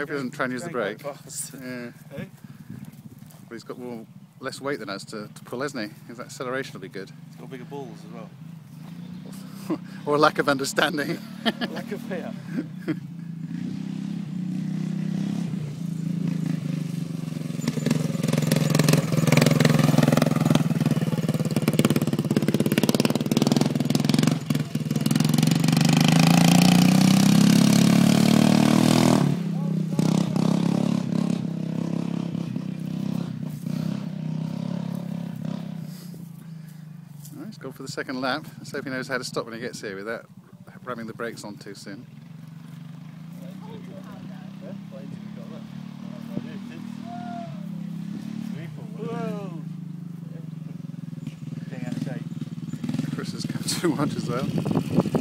hope he doesn't try and use the brake. Yeah. Well, he's got less weight than us to pull, hasn't he? His acceleration will be good. He's got bigger balls as well. Or a lack of understanding. Lack of fear. He's gone for the second lap. Let's hope he knows how to stop when he gets here without ramming the brakes on too soon. Chris has come too much as well.